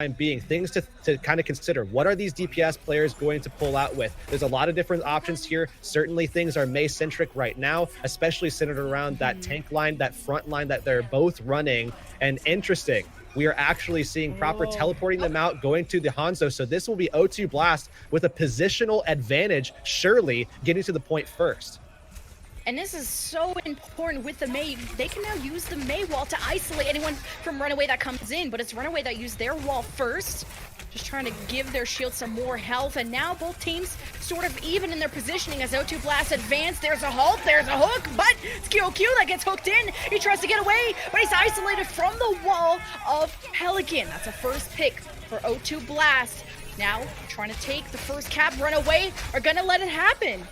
being, things to kind of consider. What are these DPS players going to pull out with? There's a lot of different options here. Certainly things are Mei-centric right now, especially centered around that tank line, that front line that they're both running. And interesting, we are actually seeing Proper teleporting them out, going to the Hanzo. So this will be O2 Blast with a positional advantage, surely getting to the point first. And this is so important with the Mei. They can now use the Mei wall to isolate anyone from RunAway that comes in, but it's RunAway that used their wall first. Just trying to give their shield some more health, and now both teams sort of even in their positioning as O2 Blast advance. There's a halt, there's a hook, but it's QQ that gets hooked in. He tries to get away, but he's isolated from the wall of Pelican. That's a first pick for O2 Blast. Now, trying to take the first cap. RunAway are gonna let it happen.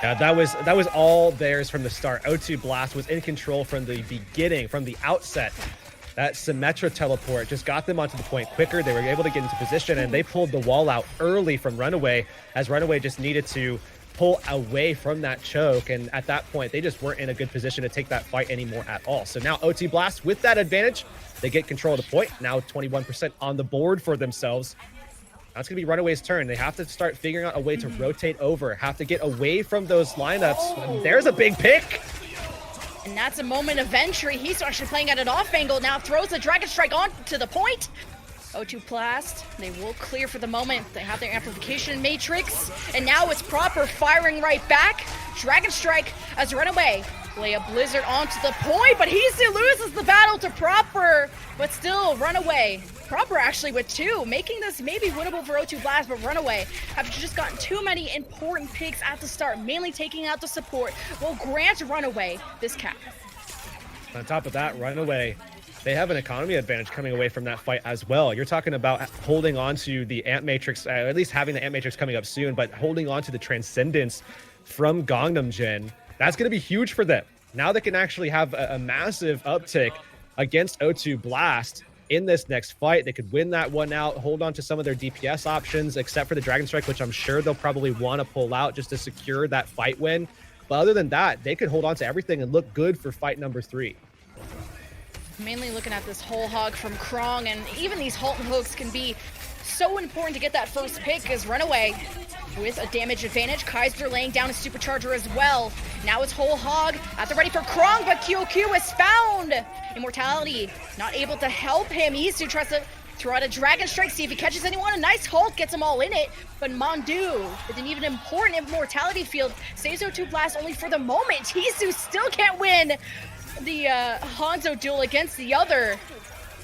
Yeah, that was all theirs from the start. O2 Blast was in control from the beginning, from the outset. That Symmetra teleport just got them onto the point quicker. They were able to get into position, and they pulled the wall out early from RunAway, as RunAway just needed to pull away from that choke. And at that point, they just weren't in a good position to take that fight anymore at all. So now O2 Blast, with that advantage, they get control of the point. Now 21% on the board for themselves. Now it's going to be RunAway's turn. They have to start figuring out a way to rotate over, have to get away from those lineups. And there's a big pick. And that's a moment of entry. He's actually playing at an off angle now, throws the Dragon Strike on to the point. O2 Blast, they will clear for the moment. They have their amplification matrix, and now it's Proper firing right back. Dragon Strike as RunAway lay a blizzard onto the point, but he still loses the battle to Proper. But still, RunAway. Proper actually with two, making this maybe winnable for O2 Blast, but RunAway have just gotten too many important picks at the start, mainly taking out the support, will grant RunAway this cap. On top of that, RunAway, they have an economy advantage coming away from that fight as well. You're talking about holding on to the Amp Matrix, at least having the Amp Matrix coming up soon, but holding on to the Transcendence from Gangnam Gen. That's going to be huge for them. Now they can actually have a massive uptick against O2 Blast in this next fight. They could win that one out, hold on to some of their DPS options, except for the Dragon Strike, which I'm sure they'll probably want to pull out just to secure that fight win. But other than that, they could hold on to everything and look good for fight number 3. Mainly looking at this whole hog from Krong, and even these halt and hooks can be so important to get that first pick as RunAway with a damage advantage. Kaiser laying down a supercharger as well. Now it's whole hog at the ready for Krong, but QQ is found. Immortality not able to help him. Isu tries to throw out a Dragon Strike, see if he catches anyone. A nice halt gets them all in it, but Mondu with an even important Immortality field saves O2 Blast only for the moment. Isu still can't win the Hanzo duel against the other.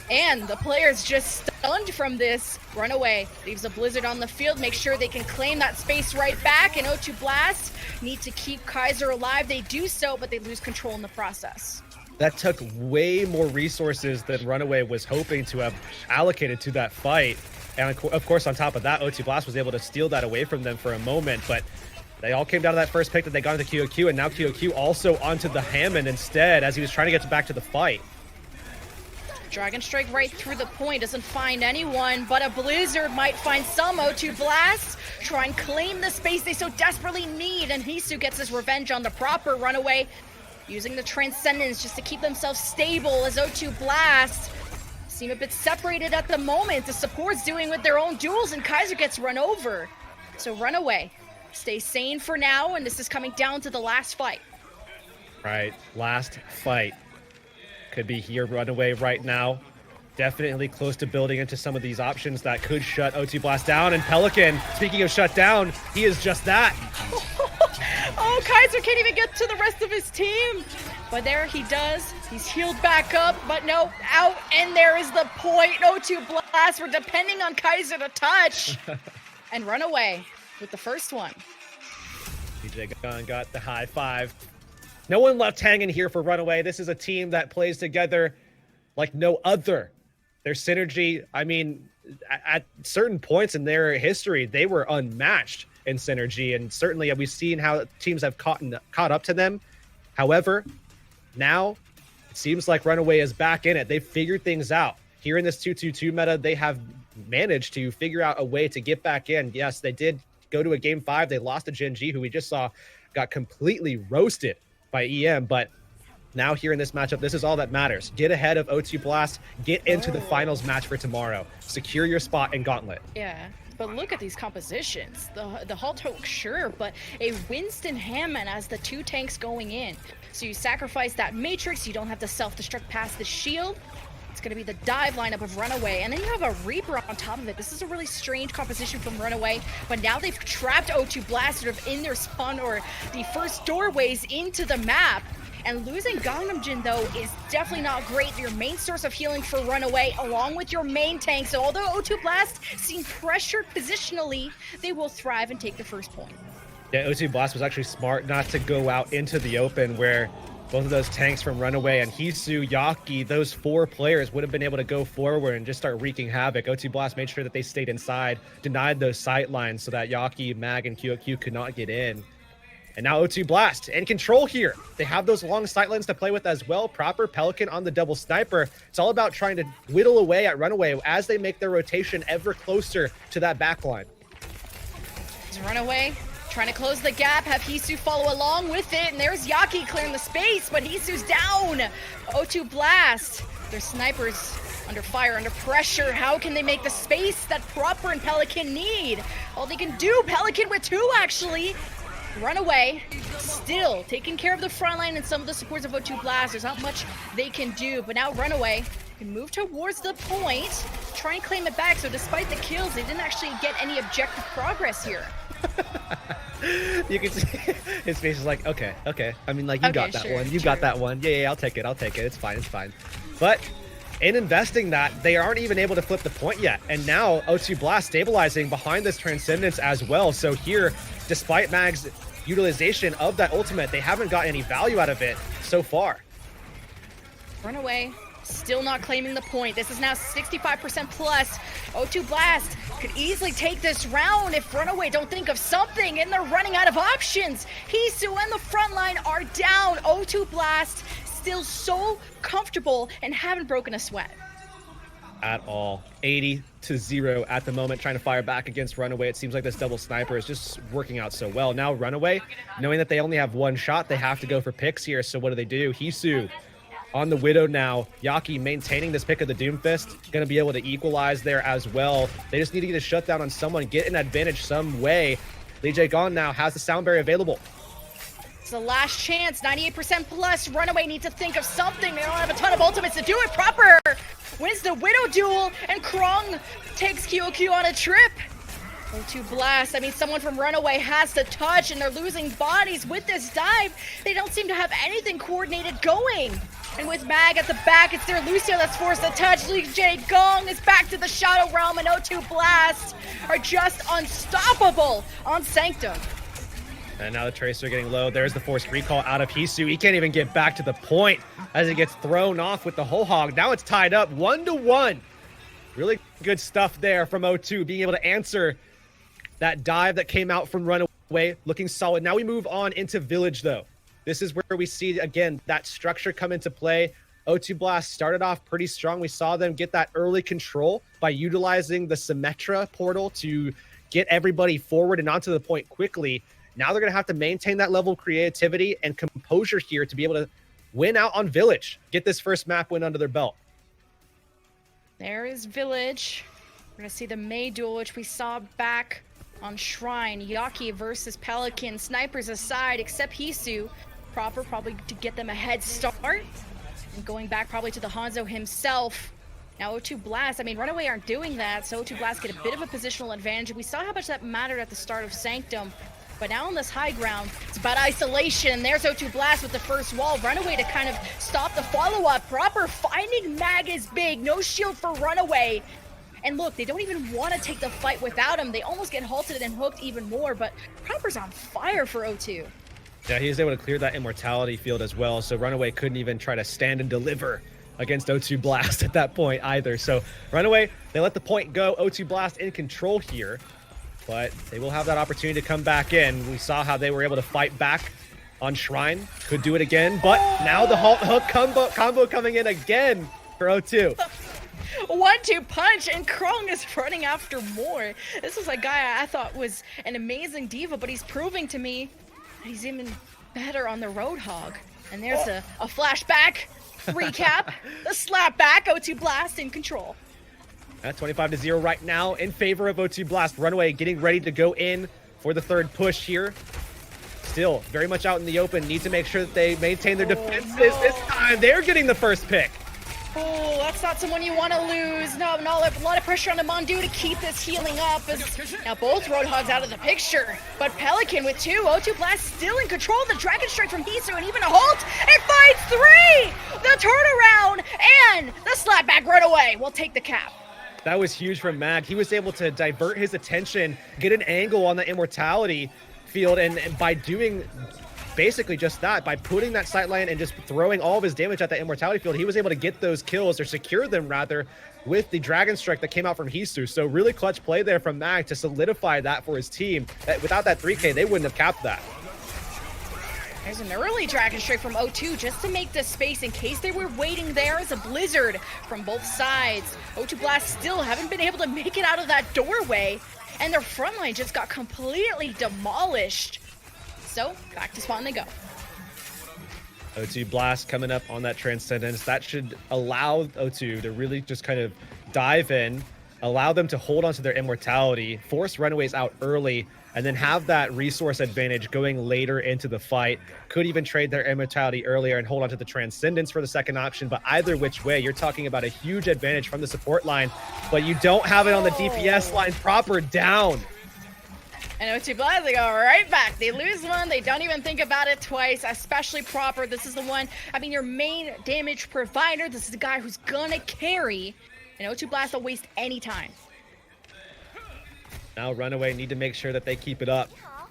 And the players just stunned from this. RunAway leaves a blizzard on the field, make sure they can claim that space right back, and O2 Blast need to keep Kaiser alive. They do so, but they lose control in the process. That took way more resources than RunAway was hoping to have allocated to that fight. And of course, on top of that, O2 Blast was able to steal that away from them for a moment, but they all came down to that first pick that they got into QQ, and now QQ also onto the Hammond instead as he was trying to get back to the fight. Dragon Strike right through the point, doesn't find anyone, but a blizzard might find some. O2 Blast try and claim the space they so desperately need, and Hisu gets his revenge on the Proper. RunAway using the Transcendence just to keep themselves stable as O2 Blast seem a bit separated at the moment. The support's doing with their own duels, and Kaiser gets run over. So RunAway stay sane for now, and this is coming down to the last fight. Right, last fight. Could be here, RunAway right now. Definitely close to building into some of these options that could shut O2 Blast down. And Pelican, speaking of shut down, he is just that. Oh, Kaiser can't even get to the rest of his team. But there he does. He's healed back up, but no, out. And there is the point. O2 Blast, we're depending on Kaiser to touch. And RunAway with the first one. DJ Gunn got the high five. No one left hanging here for RunAway. This is a team that plays together like no other. Their synergy, I mean, at certain points in their history, they were unmatched in synergy, and certainly we've seen how teams have caught up to them. However, now it seems like RunAway is back in it. They've figured things out. Here in this 2-2-2 meta, they have managed to figure out a way to get back in. Yes, they did go to a game 5. They lost to Gen G, who we just saw got completely roasted by EM, but Now here in this matchup, this is all that matters. Get ahead of O2 Blast, get into the finals match for tomorrow. Secure your spot in Gauntlet. Yeah, but look at these compositions. The Halt Hook, sure, but a Winston Hammond as the 2 tanks going in. So you sacrifice that Matrix, you don't have to self-destruct past the shield. It's going to be the dive lineup of RunAway, and then you have a Reaper on top of it. This is a really strange composition from RunAway, but now they've trapped O2 Blast sort of in their spawn or the first doorways into the map. And losing Gangnam Jin, though, is definitely not great. Your main source of healing for RunAway, along with your main tank. So although O2 Blast seem pressured positionally, they will thrive and take the first point. Yeah, O2 Blast was actually smart not to go out into the open where both of those tanks from RunAway and Hisu, Yaki, those 4 players would have been able to go forward and just start wreaking havoc. O2 Blast made sure that they stayed inside, denied those sight lines so that Yaki, Mag, and QQ could not get in. And now O2 Blast in control here. They have those long sight lines to play with as well. Proper Pelican on the double sniper. It's all about trying to whittle away at RunAway as they make their rotation ever closer to that backline. RunAway trying to close the gap, have Hisu follow along with it, and there's Yaki clearing the space, but Hisu's down. O2 Blast, their snipers under fire, under pressure. How can they make the space that Proper and Pelican need? All they can do, Pelican with 2 actually. RunAway still taking care of the front line and some of the supports of O2 Blast. There's not much they can do, but now RunAway can move towards the point, try and claim it back. So despite the kills, they didn't actually get any objective progress here. You can see his face is like, okay. I mean, like, you got that one. You got that one. Yeah, I'll take it. It's fine. But in investing that, they aren't even able to flip the point yet. And now O2 Blast stabilizing behind this Transcendence as well. So here, despite Mag's utilization of that ultimate, they haven't got any value out of it so far. RunAway still not claiming the point. This is now 65% plus. O2 Blast could easily take this round if RunAway don't think of something, and they're running out of options. Hisu and the front line are down. O2 Blast still so comfortable and haven't broken a sweat. At all. 80-0 at the moment, trying to fire back against RunAway. It seems like this double sniper is just working out so well. Now RunAway, knowing that they only have 1 shot, they have to go for picks here. So what do? Hisu on the Widow now. Yaki maintaining this pick of the Doomfist. Going to be able to equalize there as well. They just need to get a shutdown on someone, get an advantage some way. LEGDAY gone now, has the sound barrier available. It's the last chance, 98% plus. RunAway needs to think of something. They don't have a ton of ultimates to do it proper. Wins the Widow duel, and Krong takes QQ on a trip. O2 Blast, I mean, someone from RunAway has to touch, and they're losing bodies with this dive. They don't seem to have anything coordinated going. And with Mag at the back, it's their Lucio that's forced to touch. LEGDAY Gong is back to the Shadow Realm, and O2 Blast are just unstoppable on Sanctum. And now the Tracer getting low. There's the forced recall out of Hisu. He can't even get back to the point as he gets thrown off with the whole hog. Now it's tied up 1-1. Really good stuff there from O2, being able to answer that dive that came out from RunAway, looking solid. Now we move on into Village, though. This is where we see, again, that structure come into play. O2 Blast started off pretty strong. We saw them get that early control by utilizing the Symmetra portal to get everybody forward and onto the point quickly. Now they're going to have to maintain that level of creativity and composure here to be able to win out on Village, get this first map win under their belt. There is Village. We're going to see the Mei duel, which we saw back on Shrine. Yaki versus Pelican. Snipers aside, except Hisu. Proper probably to get them a head start. And going back probably to the Hanzo himself. Now O2 Blast, I mean, RunAway aren't doing that, so O2 Blast get a bit of a positional advantage. We saw how much that mattered at the start of Sanctum. But now on this high ground, it's about isolation. There's O2 Blast with the first wall. RunAway to kind of stop the follow-up. Proper finding Mag is big. No shield for RunAway. And look, they don't even want to take the fight without him. They almost get halted and hooked even more, but Proper's on fire for O2. Yeah, he was able to clear that immortality field as well, so RunAway couldn't even try to stand and deliver against O2 Blast at that point either. So RunAway, they let the point go. O2 Blast in control here, but they will have that opportunity to come back in. We saw how they were able to fight back on Shrine. Could do it again, but now the halt hook combo coming in again for O2. 1-2 punch, and Krong is running after more. This was a guy I thought was an amazing diva, but he's proving to me that he's even better on the Roadhog. And there's a flashback recap. The slap back. O2 Blast in control. At 25-0 right now in favor of O2 Blast. RunAway getting ready to go in for the third push here. Still very much out in the open. Need to make sure that they maintain their defenses. No. This time they're getting the first pick. Oh, that's not someone you want to lose. No, a lot of pressure on the Mondu to keep this healing up. Now both Roadhogs out of the picture. But Pelican with 2. O2 Blast still in control. The Dragon Strike from Hisu and even a halt. It finds 3! The turnaround and the slapback RunAway will take the cap. That was huge from Mag. He was able to divert his attention, get an angle on the Immortality field, and by doing basically just that, by putting that sightline and just throwing all of his damage at that Immortality field, he was able to get those kills, or secure them rather, with the Dragon Strike that came out from Hisu. So really clutch play there from Mag to solidify that for his team. Without that 3K, they wouldn't have capped that. There's an early Dragon Strike from O2 just to make the space in case they were waiting there as a blizzard from both sides. O2 Blast still haven't been able to make it out of that doorway, and their front line just got completely demolished. So back to spawn they go. O2 Blast coming up on that Transcendence. That should allow O2 to really just kind of dive in, allow them to hold onto their Immortality, force Runaways out early, and then have that resource advantage going later into the fight. Could even trade their Immortality earlier and hold onto the Transcendence for the second option, but either which way, you're talking about a huge advantage from the support line, but you don't have it on the DPS line proper down. And O2 Blast, they go right back. They lose one, they don't even think about it twice, especially proper. This is the one, I mean, your main damage provider. This is the guy who's gonna carry, and O2 Blast will waste any time. Now RunAway need to make sure that they keep it up.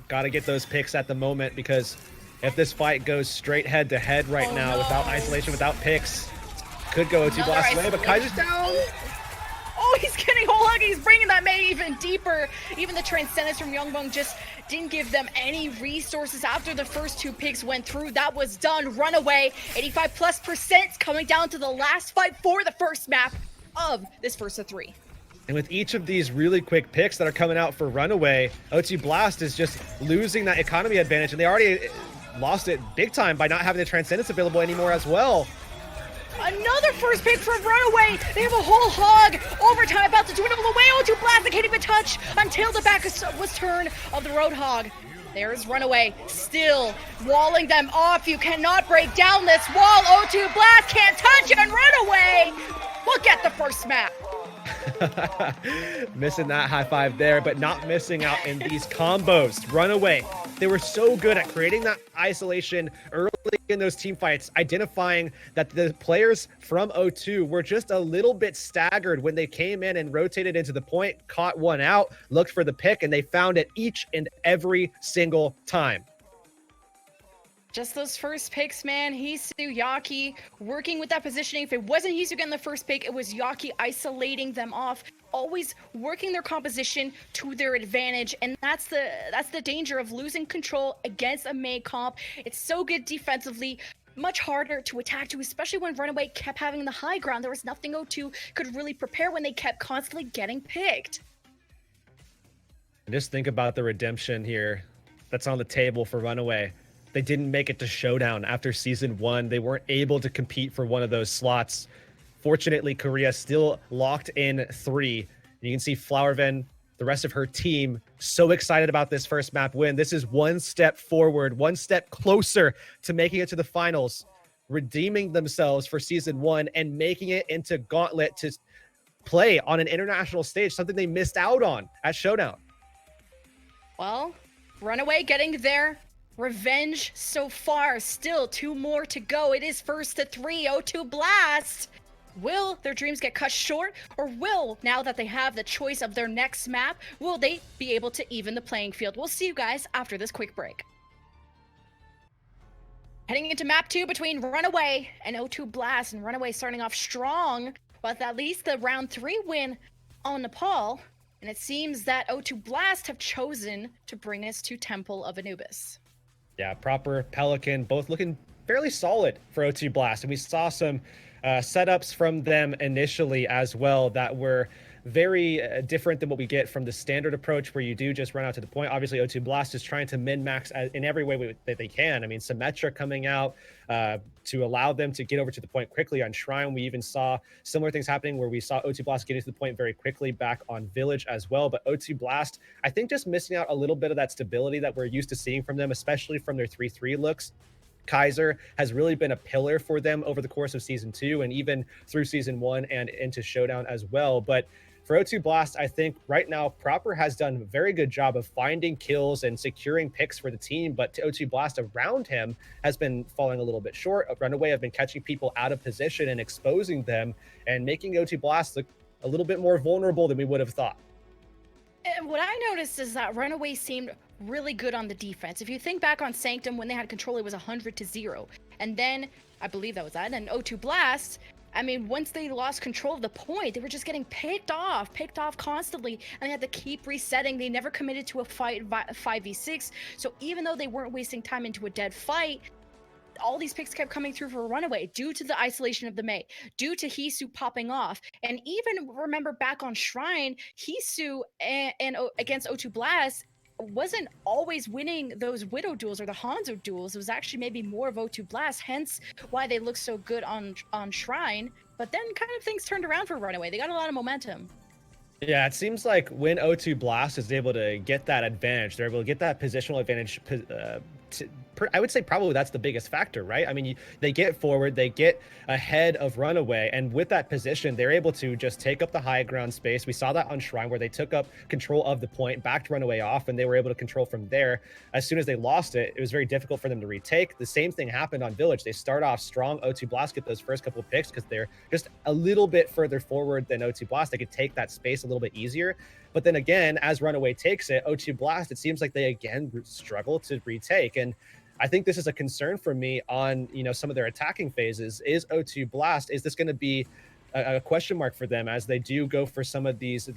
Got to get those picks at the moment, because if this fight goes straight head to head right now without isolation, without picks, could go O2 Blast away, but Kaiser's down. Oh, he's getting whole hug. He's bringing that May even deeper. Even the Transcendence from Yongbong just didn't give them any resources after the first 2 picks went through. That was done. RunAway, 85+% coming down to the last fight for the first map of this first of 3. And with each of these really quick picks that are coming out for RunAway, O2 Blast is just losing that economy advantage, and they already lost it big time by not having the Transcendence available anymore as well. Another first pick from RunAway. They have a whole hog. Overtime about to dwindle away. O2 Blast, they can't even touch until the back was turned of the Roadhog. There's RunAway still walling them off. You cannot break down this wall. O2 Blast can't touch it, and RunAway will get the first map. Missing that high five there, but not missing out in these combos. RunAway, they were so good at creating that isolation early in those team fights, identifying that the players from O2 were just a little bit staggered when they came in and rotated into the point, caught one out, looked for the pick, and they found it each and every single time. Just those first picks, man. Hisu, Yaki working with that positioning. If it wasn't Hisu getting the first pick, it was Yaki isolating them off, always working their composition to their advantage. And that's the danger of losing control against a Mei comp. It's so good defensively, much harder to attack to, especially when RunAway kept having the high ground. There was nothing O2 could really prepare when they kept constantly getting picked. And just think about the redemption here that's on the table for RunAway. They didn't make it to Showdown after Season 1. They weren't able to compete for one of those slots. Fortunately, Korea still locked in 3. You can see Flowerven, the rest of her team, so excited about this first map win. This is one step forward, one step closer to making it to the finals, redeeming themselves for Season 1 and making it into Gauntlet to play on an international stage, something they missed out on at Showdown. Well, RunAway getting there. Revenge so far, still 2 more to go. It is first to 3. O2 Blast. Will their dreams get cut short, or will, now that they have the choice of their next map, will they be able to even the playing field? We'll see you guys after this quick break. Heading into map 2 between RunAway and O2 Blast, and RunAway starting off strong with at least the round 3 win on Nepal. And it seems that O2 Blast have chosen to bring us to Temple of Anubis. Yeah, proper Pelican, both looking fairly solid for O2 Blast. And we saw some setups from them initially as well that were very different than what we get from the standard approach where you do just run out to the point. Obviously, O2 Blast is trying to min-max in every way that they can. I mean, Symmetra coming out to allow them to get over to the point quickly on Shrine. We even saw similar things happening where we saw O2 Blast getting to the point very quickly back on Village as well. But O2 Blast, I think just missing out a little bit of that stability that we're used to seeing from them, especially from their 3-3 looks. Kaiser has really been a pillar for them over the course of season 2 and even through season 1 and into Showdown as well. But for O2 Blast, I think right now Proper has done a very good job of finding kills and securing picks for the team, but O2 Blast around him has been falling a little bit short. RunAway have been catching people out of position and exposing them and making O2 Blast look a little bit more vulnerable than we would have thought. And what I noticed is that RunAway seemed really good on the defense. If you think back on Sanctum, when they had control, it was 100-0. And then, I believe that was that, and O2 Blast, I mean, once they lost control of the point, they were just getting picked off constantly, and they had to keep resetting. They never committed to a fight 5v6, so even though they weren't wasting time into a dead fight, all these picks kept coming through for RunAway due to the isolation of the Mei, due to Hisu popping off. And even remember back on Shrine, Hisu and against O2 Blast wasn't always winning those Widow duels or the Hanzo duels. It was actually maybe more of O2 Blast, hence why they look so good on Shrine. But then kind of things turned around for RunAway. They got a lot of momentum. Yeah, it seems like when O2 Blast is able to get that advantage, they're able to get that positional advantage. I would say probably that's the biggest factor, right? I mean, they get forward, they get ahead of RunAway, and with that position, they're able to just take up the high ground space. We saw that on Shrine where they took up control of the point, backed RunAway off, and they were able to control from there. As soon as they lost it, it was very difficult for them to retake. The same thing happened on Village. They start off strong. O2 Blast get those first couple of picks because they're just a little bit further forward than O2 Blast. They could take that space a little bit easier. But then again, as RunAway takes it, O2 Blast, it seems like they again struggle to retake. And I think this is a concern for me on, some of their attacking phases. Is O2 Blast, is this going to be a question mark for them as they do go for some of these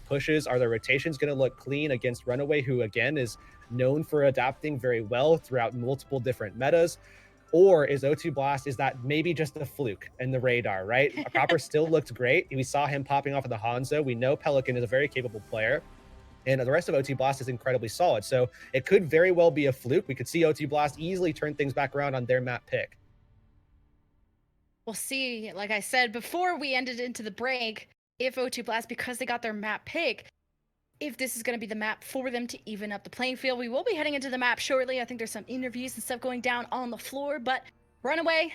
pushes? Are their rotations going to look clean against RunAway, who again is known for adapting very well throughout multiple different metas? Or is O2 Blast, is that maybe just a fluke in the radar, right? Proper still looked great. We saw him popping off of the Hanzo. We know Pelican is a very capable player. And the rest of O2 Blast is incredibly solid. So it could very well be a fluke. We could see O2 Blast easily turn things back around on their map pick. We'll see, like I said, before we ended into the break, if O2 Blast, because they got their map pick, if this is going to be the map for them to even up the playing field. We will be heading into the map shortly. I think there's some interviews and stuff going down on the floor, but RunAway,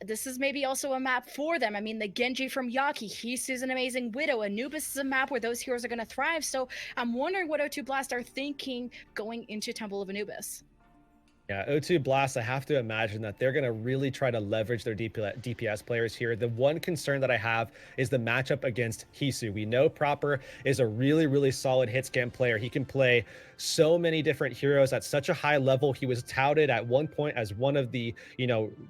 this is maybe also a map for them. I mean, the Genji from Yaki, Hisu's an amazing Widow. Anubis is a map where those heroes are going to thrive. So I'm wondering what O2 Blast are thinking going into Temple of Anubis. Yeah, O2 Blast, I have to imagine that they're going to really try to leverage their DPS players here. The one concern that I have is the matchup against Hisu. We know Proper is a really, really solid hit scan player. He can play so many different heroes at such a high level. He was touted at one point as one of the,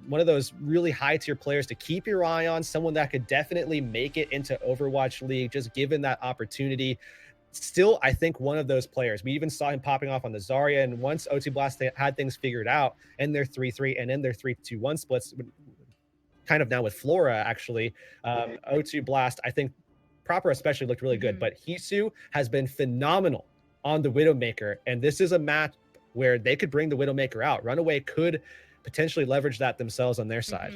one of those really high tier players to keep your eye on, someone that could definitely make it into Overwatch League, just given that opportunity. Still, I think one of those players. We even saw him popping off on the Zarya, and once O2 Blast had things figured out in their 3-3 and in their 3-2-1 splits, kind of now with Flora, actually, O2 Blast, I think Proper especially looked really good, but Hisu has been phenomenal on the Widowmaker, and this is a match where they could bring the Widowmaker out. RunAway could potentially leverage that themselves on their side.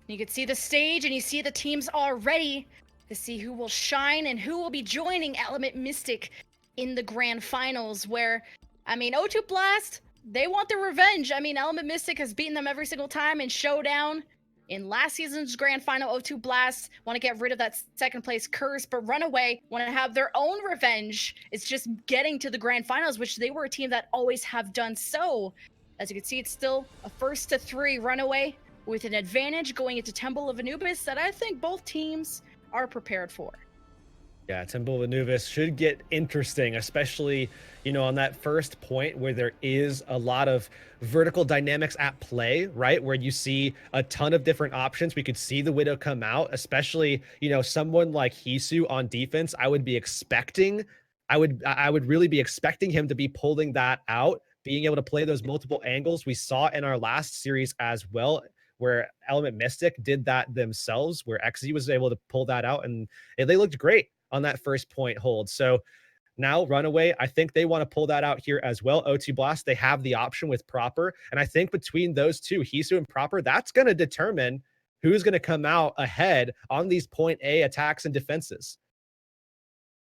You can see the stage, and you see the teams already to see who will shine and who will be joining Element Mystic in the grand finals, where, I mean, O2 Blast, they want their revenge. I mean, Element Mystic has beaten them every single time in Showdown. In last season's grand final, O2 Blast want to get rid of that second place curse, but RunAway want to have their own revenge. It's just getting to the grand finals, which they were a team that always have done so. As you can see, it's still a 1-3 RunAway with an advantage going into Temple of Anubis that I think both teams are prepared for. Yeah, Temple of Anubis should get interesting, especially, on that first point where there is a lot of vertical dynamics at play, right? Where you see a ton of different options. We could see the Widow come out, especially, someone like Hisu on defense. I would really be expecting him to be pulling that out, being able to play those multiple angles. We saw in our last series as well, where Element Mystic did that themselves, where XZ was able to pull that out, and they looked great on that first point hold. So now RunAway, I think they want to pull that out here as well. O2 Blast, they have the option with Proper. And I think between those two, Hisu and Proper, that's going to determine who's going to come out ahead on these point A attacks and defenses.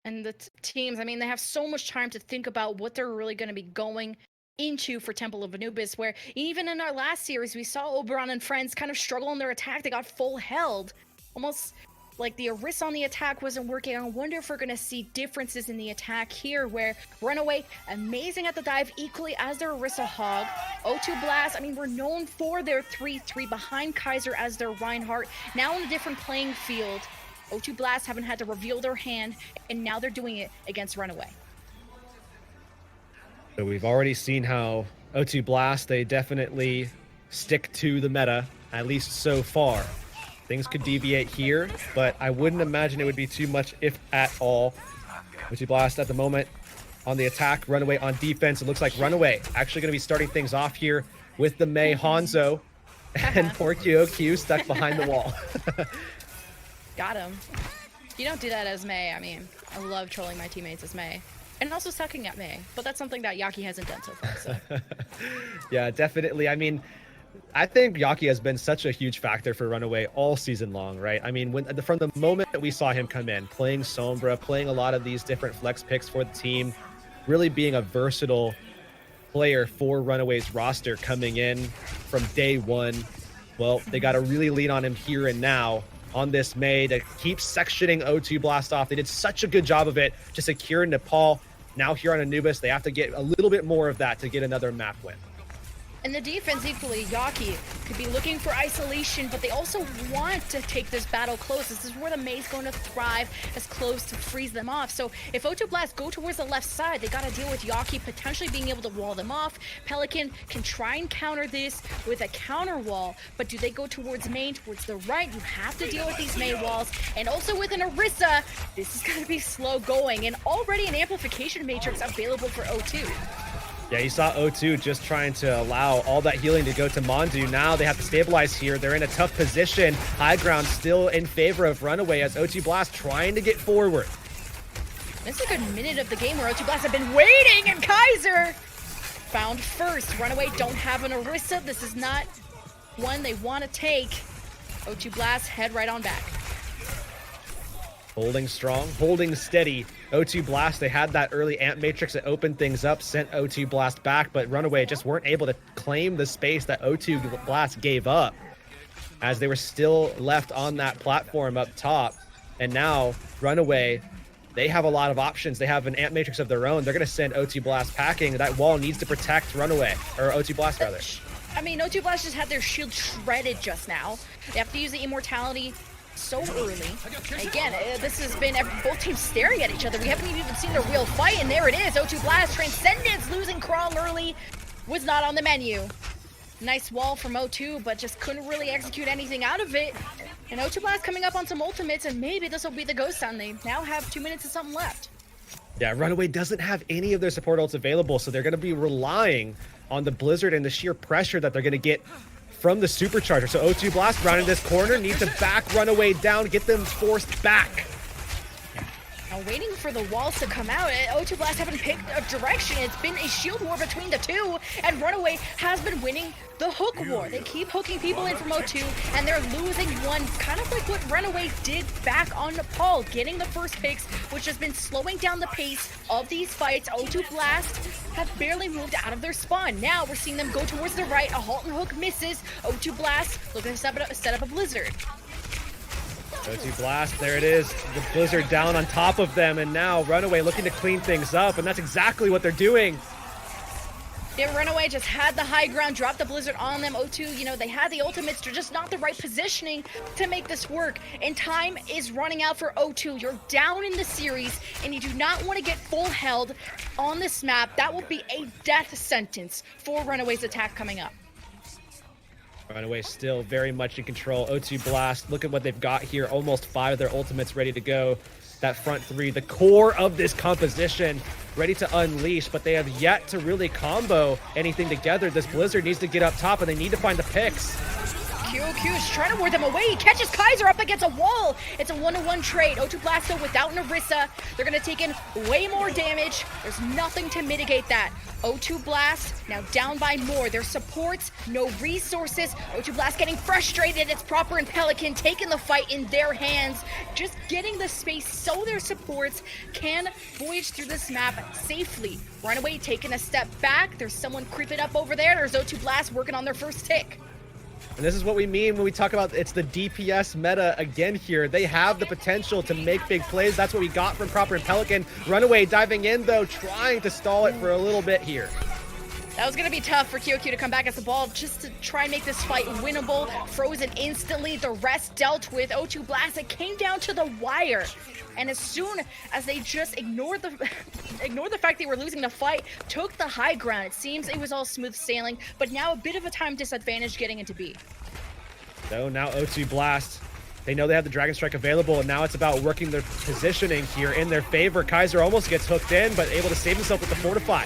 And the teams, I mean, they have so much time to think about what they're really going to be going into for Temple of Anubis, where even in our last series, we saw Oberon and friends kind of struggle in their attack. They got full held. Almost like the Heurix on the attack wasn't working. I wonder if we're going to see differences in the attack here, where RunAway, amazing at the dive, equally as their Heurix hog. O2 Blast, I mean, we're known for their 3-3 behind Kaiser as their Reinhardt. Now in a different playing field. O2 Blast haven't had to reveal their hand, and now they're doing it against RunAway. So we've already seen how O2 Blast, they definitely stick to the meta, at least so far. Things could deviate here, but I wouldn't imagine it would be too much, if at all. O2 Blast at the moment on the attack, RunAway on defense. It looks like RunAway actually going to be starting things off here with the Mei Hanzo and poor QOQ stuck behind the wall. Got him. You don't do that as Mei. I mean, I love trolling my teammates as Mei. And also sucking at Mei. But that's something that Yaki hasn't done so far. So. Yeah, definitely. I mean, I think Yaki has been such a huge factor for RunAway all season long, right? I mean, from the moment that we saw him come in, playing Sombra, playing a lot of these different flex picks for the team, really being a versatile player for RunAway's roster coming in from day one. Well, they got to really lean on him here and now on this Mei to keep sectioning O2 Blast off. They did such a good job of it to secure Nepal. Now here on Anubis, they have to get a little bit more of that to get another map win. And the defense equally, Yaki could be looking for isolation, but they also want to take this battle close. This is where the Mei's going to thrive, as close to freeze them off. So if O2 Blast go towards the left side, they got to deal with Yaki potentially being able to wall them off. Pelican can try and counter this with a counter wall, but do they go towards main, towards the right? You have to deal with these Mei walls. And also with an Orisa, this is going to be slow going, and already an amplification matrix available for O2. Yeah, you saw O2 just trying to allow all that healing to go to Mondu. Now they have to stabilize here. They're in a tough position. High ground still in favor of RunAway as O2 Blast trying to get forward. This is a good minute of the game where O2 Blast have been waiting, and Kaiser found first. RunAway don't have an Orisa. This is not one they want to take. O2 Blast head right on back. Holding strong, holding steady. O2 Blast, they had that early amp matrix that opened things up, sent O2 Blast back, but RunAway just weren't able to claim the space that O2 Blast gave up as they were still left on that platform up top. And now RunAway, they have a lot of options. They have an amp matrix of their own. They're going to send O2 Blast packing. That wall needs to protect RunAway, or O2 Blast rather. I mean, O2 Blast just had their shield shredded just now. They have to use the immortality so early. Again, this has been both teams staring at each other. We haven't even seen a real fight, and there it is. O2 Blast, Transcendence, losing Krong early, was not on the menu. Nice wall from O2, but just couldn't really execute anything out of it. And O2 Blast coming up on some ultimates, and maybe this will be the ghost town. They now have 2 minutes and something left. Yeah, RunAway doesn't have any of their support ults available, so they're going to be relying on the Blizzard and the sheer pressure that they're going to get from the supercharger. So O2 Blast rounding this corner, needs to back RunAway down, get them forced back. Now waiting for the walls to come out. O2 Blast haven't picked a direction. It's been a shield war between the two, and RunAway has been winning the hook war. They keep hooking people in from O2, and they're losing one, kind of like what RunAway did back on Nepal, getting the first picks, which has been slowing down the pace of these fights. O2 Blast have barely moved out of their spawn. Now we're seeing them go towards the right. A halt and hook misses. O2 Blast looking to set up a Blizzard. O2 Blast, there it is. The Blizzard down on top of them, and now RunAway looking to clean things up, and that's exactly what they're doing. Yeah, RunAway just had the high ground, dropped the Blizzard on them. O2, you know, they had the ultimates, they're just not the right positioning to make this work. And time is running out for O2. You're down in the series, and you do not want to get full held on this map. That will be a death sentence for RunAway's attack coming up. RunAway still very much in control. O2 Blast, look at what they've got here. Almost 5 of their ultimates ready to go. That front 3, the core of this composition, ready to unleash, but they have yet to really combo anything together. This Blizzard needs to get up top, and they need to find the picks. QQ QQ is trying to ward them away. He catches Kaiser up against a wall. It's a 1-to-1 trade. O2 Blast, though, without Narissa, they're going to take in way more damage. There's nothing to mitigate that. O2 Blast now down by more. Their supports, no resources. O2 Blast getting frustrated. It's Proper and Pelican taking the fight in their hands, just getting the space so their supports can voyage through this map safely. RunAway taking a step back. There's someone creeping up over there. There's O2 Blast working on their first tick. And this is what we mean when we talk about it's the DPS meta again here. They have the potential to make big plays. That's what we got from Proper and Pelican. RunAway diving in, though, trying to stall it for a little bit here. That was going to be tough for QQ to come back as the ball just to try and make this fight winnable. Frozen instantly. The rest dealt with. O2 Blast, it came down to the wire. And as soon as they just ignored the fact they were losing the fight, took the high ground. It seems it was all smooth sailing, but now a bit of a time disadvantage getting into B. So now O2 Blast, they know they have the Dragon Strike available, and now it's about working their positioning here in their favor. Kaiser almost gets hooked in, but able to save himself with the Fortify.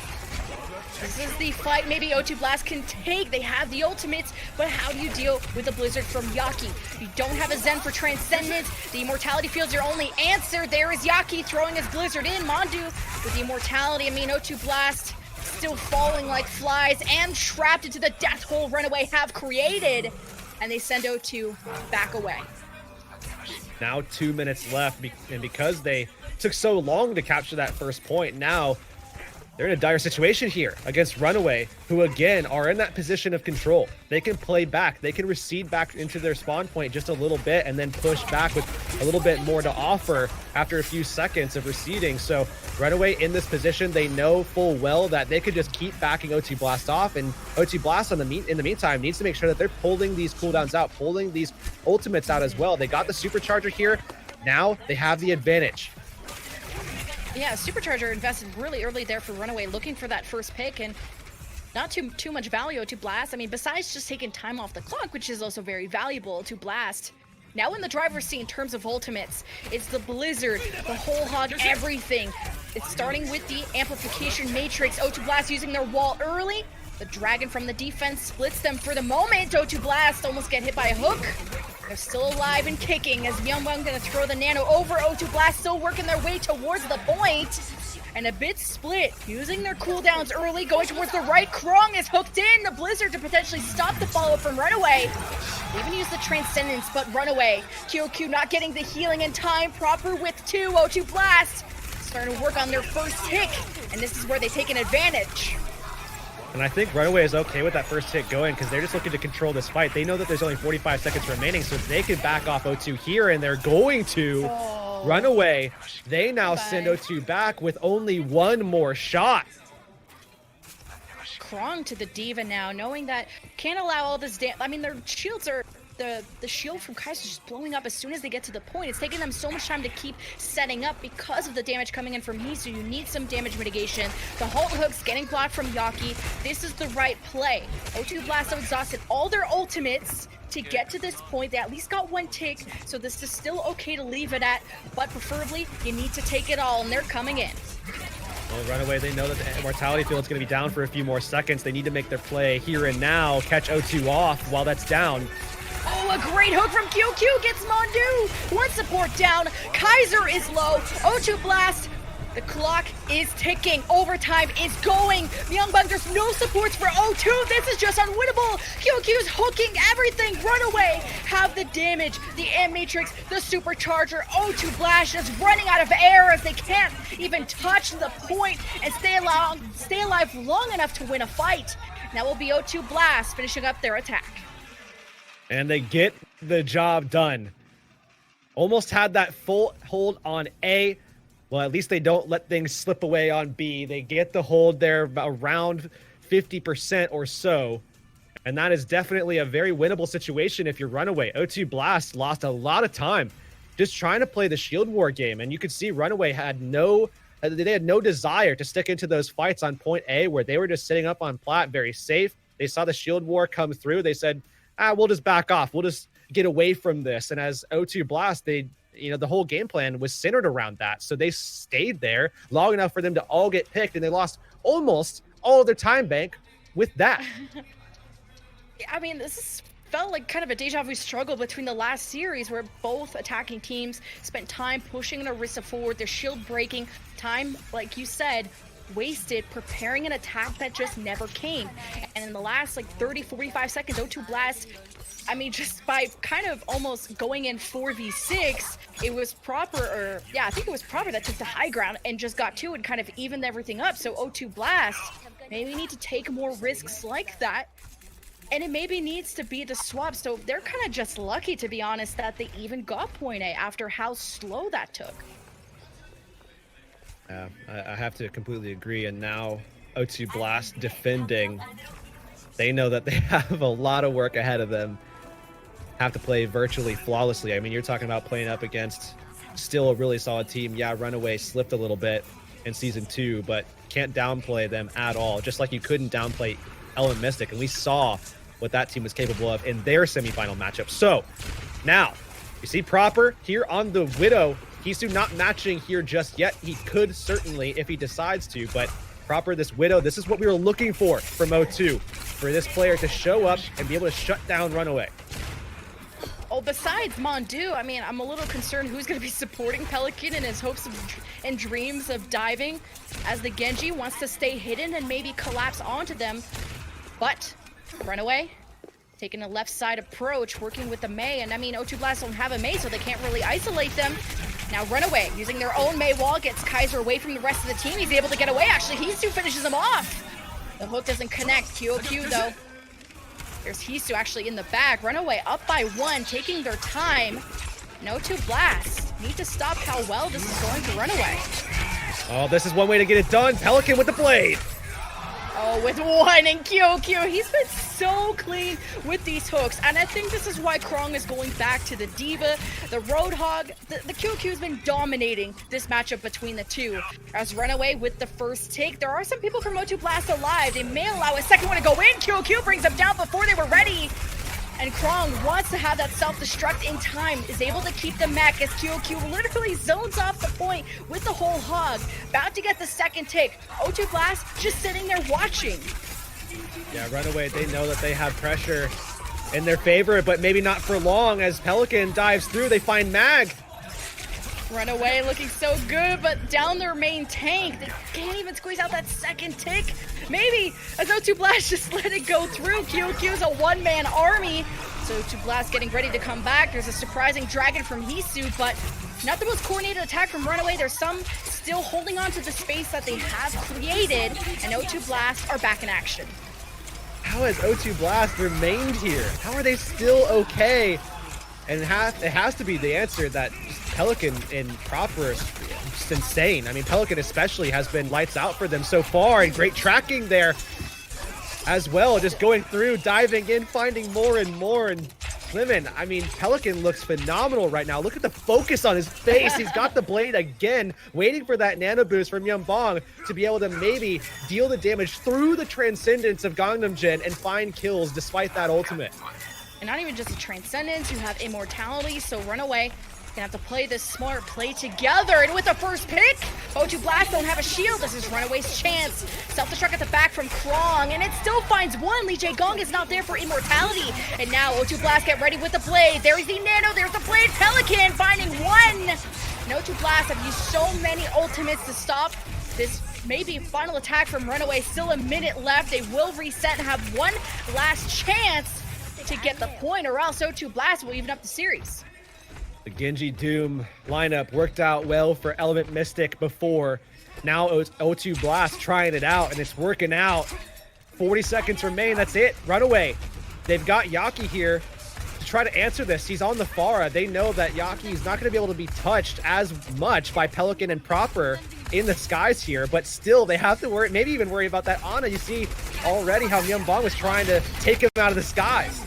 This is the fight maybe O2 Blast can take. They have the ultimates, but how do you deal with the Blizzard from Yaki? You don't have a Zen for Transcendence. The Immortality Field's your only answer. There is Yaki throwing his Blizzard in. Mondu with the Immortality. I mean, O2 Blast still falling like flies and trapped into the death hole RunAway have created. And they send O2 back away. Now 2 minutes left, and because they took so long to capture that first point, now they're in a dire situation here against RunAway, who again are in that position of control. They can play back, they can recede back into their spawn point just a little bit and then push back with a little bit more to offer after a few seconds of receding. So RunAway in this position, they know full well that they could just keep backing O2 Blast off, and O2 Blast in the meantime needs to make sure that they're pulling these cooldowns out, pulling these ultimates out as well. They got the supercharger here. Now they have the advantage. Yeah, Supercharger invested really early there for RunAway, looking for that first pick, and not too much value to Blast. I mean, besides just taking time off the clock, which is also very valuable to Blast. Now in the driver's seat in terms of ultimates, it's the Blizzard, the whole hog, everything. It's starting with the Amplification Matrix. O2 Blast using their wall early. The Dragon from the defense splits them for the moment. O2 Blast almost get hit by a hook. They're still alive and kicking as Myungbong gonna throw the nano over. O2 Blast still working their way towards the point. And a bit split, using their cooldowns early, going towards the right. Krong is hooked in. The Blizzard to potentially stop the follow-up from RunAway. They even use the Transcendence, but RunAway. QQ not getting the healing in time. Proper with 2. O2 Blast starting to work on their first tick. And this is where they take an advantage. And I think RunAway is okay with that first hit going because they're just looking to control this fight. They know that there's only 45 seconds remaining, so they can back off O2 here, and they're going to. RunAway, they now send O2 back with only one more shot. Krong to the Diva now, knowing that can't allow all this damage. I mean, their shields are... The shield from Kaiser just blowing up as soon as they get to the point. It's taking them so much time to keep setting up because of the damage coming in from he, so you need some damage mitigation. The halt hooks getting blocked from Yaki. This is the right play. O2 Blast have exhausted all their ultimates to get to this point. They at least got one tick, so this is still okay to leave it at, but preferably you need to take it all, and they're coming in. Well, RunAway, they know that the Immortality Field is going to be down for a few more seconds. They need to make their play here and now, catch O2 off while that's down. Oh, a great hook from QQ gets Mondu. One support down. Kaiser is low. O2 Blast. The clock is ticking. Overtime is going. Myungbong, there's no supports for O2. This is just unwinnable. QQ's hooking everything. RunAway have the damage. The M-Matrix, the Supercharger. O2 Blast is running out of air as they can't even touch the point and stay alive long enough to win a fight. Now will be O2 Blast finishing up their attack. And they get the job done. Almost had that full hold on A. Well, at least they don't let things slip away on B. They get the hold there around 50% or so. And that is definitely a very winnable situation if you're RunAway. O2 Blast lost a lot of time just trying to play the shield war game. And you could see RunAway had no desire to stick into those fights on point A where they were just sitting up on plat very safe. They saw the shield war come through. They said, we'll just back off. We'll just get away from this. And as O2 Blast, the whole game plan was centered around that. So they stayed there long enough for them to all get picked, and they lost almost all of their time bank with that. I mean, this is felt like kind of a deja vu struggle between the last series where both attacking teams spent time pushing their Orisa forward, their shield breaking, time, like you said, wasted preparing an attack that just never came. And in the last like 30-45 seconds, O2 Blast, I mean, just by kind of almost going in 4v6, it was proper, or yeah, I think it was proper that took the high ground and just got to and kind of evened everything up. So O2 Blast maybe need to take more risks like that. And it maybe needs to be the swap. So they're kind of just lucky, to be honest, that they even got point A after how slow that took. Yeah, I have to completely agree. And now O2 Blast defending. They know that they have a lot of work ahead of them. Have to play virtually flawlessly. I mean, you're talking about playing up against still a really solid team. Yeah, RunAway slipped a little bit in Season 2, but can't downplay them at all. Just like you couldn't downplay Element Mystic. And we saw what that team was capable of in their semifinal matchup. So, now, you see Proper here on the Widow. Hisu not matching here just yet. He could certainly if he decides to, but Proper, this Widow, this is what we were looking for from O2. For this player to show up and be able to shut down RunAway. Oh, besides Mondu, I mean, I'm a little concerned who's going to be supporting Pelican in his hopes and dreams of diving, as the Genji wants to stay hidden and maybe collapse onto them. But RunAway taking a left side approach, working with the Mei, and I mean, O2 Blast don't have a Mei, so they can't really isolate them. Now RunAway, using their own Mei wall, gets Kaiser away from the rest of the team. He's able to get away. Actually, Hisu finishes him off. The hook doesn't connect. QOQ, though. There's Hisu actually in the back. RunAway up by 1, taking their time. No O2 Blast. Need to stop how well this is going to RunAway. Oh, this is one way to get it done. Pelican with the blade. Oh, with 1 and QQ. He's been so clean with these hooks. And I think this is why Krong is going back to the Diva, the Roadhog. The QQ has been dominating this matchup between the two. As RunAway with the first take. There are some people from O2 Blast alive. They may allow a second one to go in. QQ brings them down before they were ready. And Krong wants to have that self-destruct in time, is able to keep the mech as QQ literally zones off the point with the whole hog. About to get the second take. O2 Blast just sitting there watching. Yeah, RunAway, they know that they have pressure in their favor, but maybe not for long. As Pelican dives through, they find Mag. RunAway looking so good, but down their main tank, they can't even squeeze out that second tick. Maybe as O2 Blast just let it go through. QQ's a one-man army. So O2 Blast getting ready to come back. There's a surprising dragon from Hisu, but not the most coordinated attack from RunAway. There's some still holding on to the space that they have created, and O2 Blast are back in action. How has O2 Blast remained here? How are they still okay? And it has to be the answer that Pelican in Proper is just insane. I mean, Pelican especially has been lights out for them so far, and great tracking there as well. Just going through, diving in, finding more and more. And Lemon, I mean, Pelican looks phenomenal right now. Look at the focus on his face. He's got the blade again, waiting for that nano boost from Yeonbong to be able to maybe deal the damage through the transcendence of Gangnam Jin and find kills despite that ultimate. And not even just a transcendence, you have immortality, so RunAway gonna have to play this smart play together. And with the first pick, O2 Blast don't have a shield. This is RunAway's chance. Self-destruct at the back from Krong, and it still finds 1. Lee Jae-gong is not there for immortality. And now O2 Blast get ready with the blade. There's the nano, there's the blade. Pelican finding 1. And O2 Blast have used so many ultimates to stop this maybe final attack from RunAway. Still a minute left. They will reset and have one last chance to get the point, or else O2 Blast will even up the series. The Genji Doom lineup worked out well for Element Mystic before. Now O2 Blast trying it out, and it's working out. 40 seconds remain, that's it. RunAway. They've got Yaki here to try to answer this. He's on the Pharah. They know that Yaki is not going to be able to be touched as much by Pelican and Proper in the skies here, but still they have to worry, maybe even worry about that Ana. You see already how Yeonbong was trying to take him out of the skies.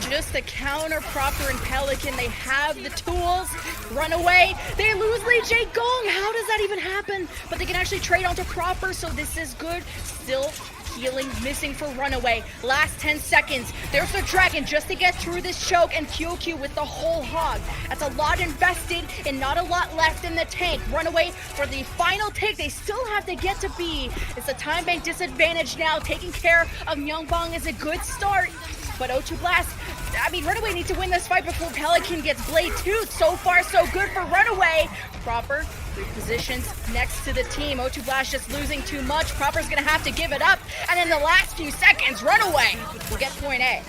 Just to counter Proper and Pelican, they have the tools. RunAway, they lose Lee Jae-gong. How does that even happen? But they can actually trade onto Proper, so this is good. Still healing missing for RunAway. Last 10 seconds. There's the dragon just to get through this choke, and QQ with the whole hog. That's a lot invested and not a lot left in the tank. RunAway for the final take. They still have to get to B. It's a time bank disadvantage now. Taking care of Yeonbong is a good start. but O2 Blast, I mean, RunAway needs to win this fight before Pelican gets Blade 2. So far, so good for RunAway. Proper, 3 positions next to the team. O2 Blast just losing too much. Proper's gonna have to give it up. And in the last few seconds, RunAway will get point A.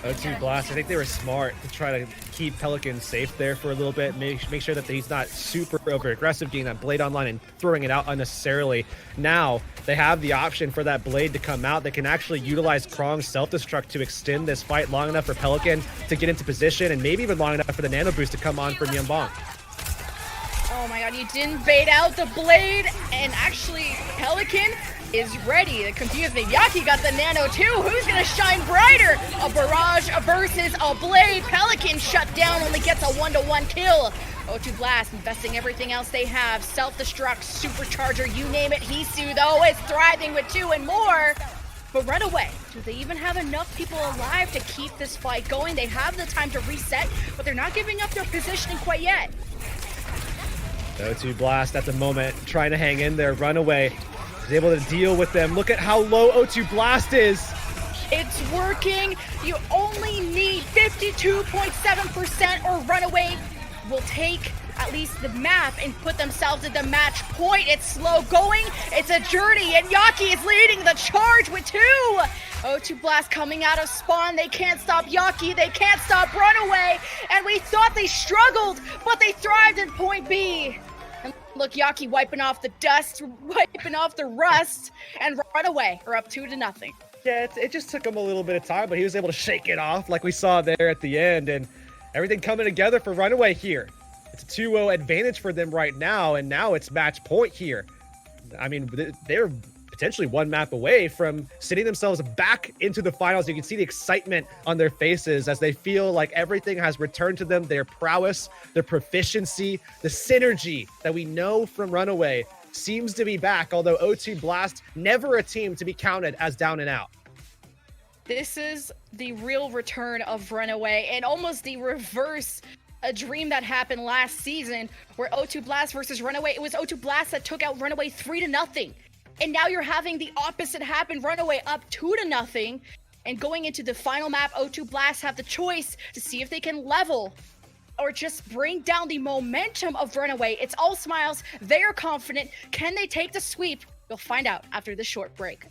O2 Blast, I think they were smart to try to keep Pelican safe there for a little bit, make sure that he's not super over aggressive, getting that Blade online and throwing it out unnecessarily. Now they have the option for that Blade to come out. They can actually utilize Krong's self-destruct to extend this fight long enough for Pelican to get into position, and maybe even long enough for the nano boost to come on from Yambong. Oh my god, you didn't bait out the Blade, and actually Pelican is ready. That confused me. Yaki got the nano too. Who's gonna shine brighter? A barrage versus a Blade. Pelican shut down, only gets a 1-to-1 kill. O2 Blast investing everything else they have. Self-destruct, supercharger, you name it. Hisu though is thriving with 2 and more. But RunAway, do they even have enough people alive to keep this fight going? They have the time to reset, but they're not giving up their positioning quite yet. O2 Blast at the moment trying to hang in there. RunAway is able to deal with them. Look at how low O2 Blast is. It's working. You only need 52.7% or RunAway will take at least the map and put themselves at the match point. It's slow going. It's a journey, and Yaki is leading the charge with 2. O2 Blast coming out of spawn. They can't stop Yaki. They can't stop RunAway. And we thought they struggled, but they thrived in point B. And look, Yaki wiping off the dust, wiping off the rust, and RunAway are up 2-0. Yeah, it just took him a little bit of time, but he was able to shake it off like we saw there at the end, and everything coming together for RunAway here. It's a 2-0 advantage for them right now, and now it's match point here. I mean, they're potentially 1 map away from sitting themselves back into the finals. You can see the excitement on their faces as they feel like everything has returned to them, their prowess, their proficiency, the synergy that we know from RunAway seems to be back, although O2 Blast, never a team to be counted as down and out. This is the real return of RunAway, and almost the reverse a dream that happened last season where O2 Blast versus RunAway. It was O2 Blast that took out RunAway 3-0. And now you're having the opposite happen. RunAway up 2-0. And going into the final map, O2 Blast have the choice to see if they can level or just bring down the momentum of RunAway. It's all smiles. They are confident. Can they take the sweep? You'll find out after this short break.